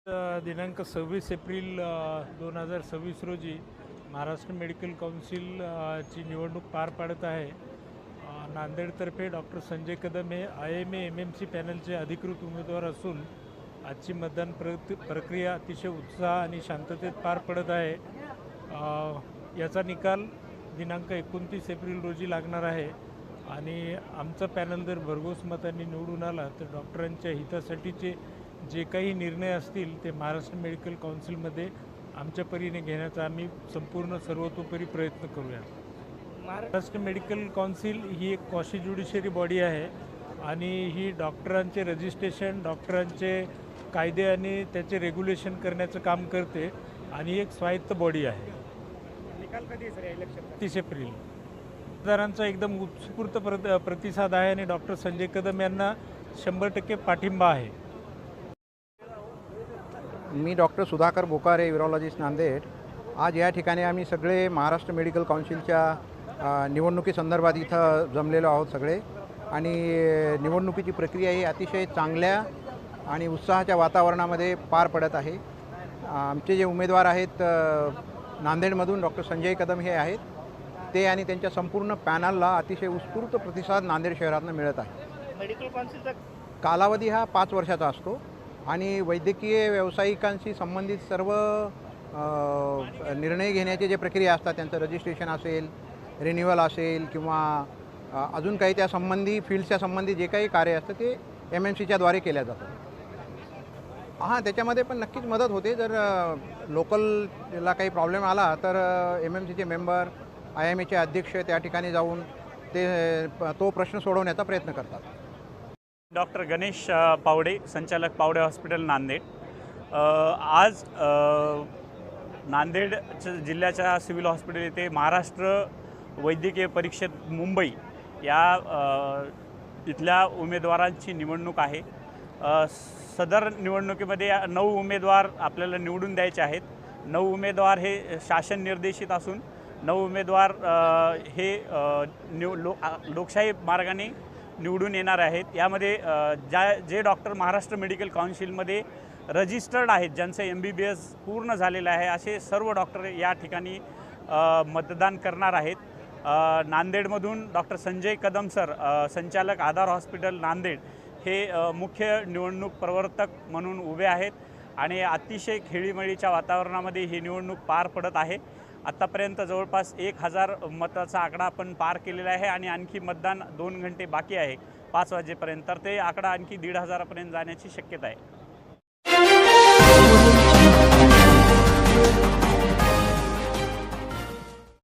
दिनांक 26 एप्रिल 2026 रोजी Maharashtra medical council ची निवडणूक पार पाडत आहे। नांदेडतर्फे डॉक्टर संजय कदम हे IMA MMC पॅनलचे अधिकृत उमेदवार असून आजची मतदान प्रक्रिया अतिशय उत्साह आणि शांततेत पार पडत आहे। याचा निकाल दिनांक 29 एप्रिल रोजी लागणार आहे आणि आमचा पॅनल जर भरघोस मतांनी निवडून आला तर डॉक्टरांच्या हितासाठीचे जे काही निर्णय असतील ते महाराष्ट्र मेडिकल काउन्सिलमध्ये आमच्या परीने घेण्याचा आम्ही संपूर्ण सर्वतोपरी प्रयत्न करूया। महाराष्ट्र मेडिकल काउन्सिल ही एक क्वाशी ज्युडिशियरी बॉडी आहे आणि ही डॉक्टरांचे रजिस्ट्रेशन, डॉक्टरांचे कायदे आणि त्याचे रेग्युलेशन करण्याचं काम करते आणि एक स्वायत्त बॉडी आहे। निकाल कधी आहे सर या इलेक्शनचा? 30 एप्रिल। मतदारांचा एकदम उत्स्फूर्त प्रतिसाद आहे आणि डॉक्टर संजय कदम यांना 100% पाठिंबा आहे। मी डॉक्टर सुधाकर बोकारे, विरॉलॉजिस्ट, नांदेड। आज या ठिकाणी आम्ही सगळे महाराष्ट्र मेडिकल काउन्सिलच्या निवडणुकीसंदर्भात इथं जमलेलो आहोत सगळे आणि निवडणुकीची प्रक्रिया ही अतिशय चांगल्या आणि उत्साहाच्या वातावरणामध्ये पार पडत आहे। आमचे जे उमेदवार आहेत नांदेडमधून डॉक्टर संजय कदम हे आहेत, ते आणि त्यांच्या संपूर्ण पॅनलला अतिशय उत्स्फूर्त प्रतिसाद नांदेड शहरातून मिळत आहे। मेडिकल काउन्सिलचा कालावधी हा 5 वर्षाचा असतो आणि वैद्यकीय व्यावसायिकांशी संबंधित सर्व निर्णय घेण्याचे जे प्रक्रिया असतात, त्यांचं रजिस्ट्रेशन असेल, रिन्युअल असेल किंवा अजून काही त्या संबंधी फील्डच्या संबंधी जे काही कार्य असतं ते MMCच्या द्वारे केल्या जातं। हां, त्याच्यामध्ये पण नक्कीच मदत होते। जर लोकलला काही प्रॉब्लेम आला तर MMCचे मेंबर, IMAचे अध्यक्ष त्या ठिकाणी जाऊन तो प्रश्न सोडवण्याचा प्रयत्न करतात। डॉक्टर गणेश पावडे, संचालक पावडे हॉस्पिटल नांदेड। आज नांदेड जिल्ह्याच्या सिव्हिल हॉस्पिटल येथे महाराष्ट्र वैद्यकीय परीक्षेत मुंबई या इथल्या उमेदवारांची निवडणूक आहे। सदर निवडणुकीमध्ये 9 उमेदवार आपल्याला निवडून द्यायचे आहेत। 9 उमेदवार हे शासन निर्देशित असून 9 उमेदवार हे लोकशाही मार्गाने निवडून येणार आहेत। यामध्ये जे डॉक्टर महाराष्ट्र मेडिकल काउन्सिलमध्ये रजिस्टर्ड आहेत, ज्यांचं MBBS पूर्ण झालेलं आहे, असे सर्व डॉक्टर या ठिकाणी मतदान करणार आहेत। नांदेडमधून डॉक्टर संजय कदम सर, संचालक आधार हॉस्पिटल नांदेड हे मुख्य निवडणूक प्रवर्तक म्हणून उभे आहेत आणि अतिशय खेळीमेळीच्या वातावरणामध्ये ही निवडणूक पार पडत आहे। आत्तापर्यंत जवळपास 1000 मताचा आकडा आपण पार केलेला आहे आणि आणखी मतदान 2 घंटे बाकी आहे 5 वाजेपर्यंत, तर ते आकडा आणखी 1500 पर्यंत जाण्याची शक्यता आहे।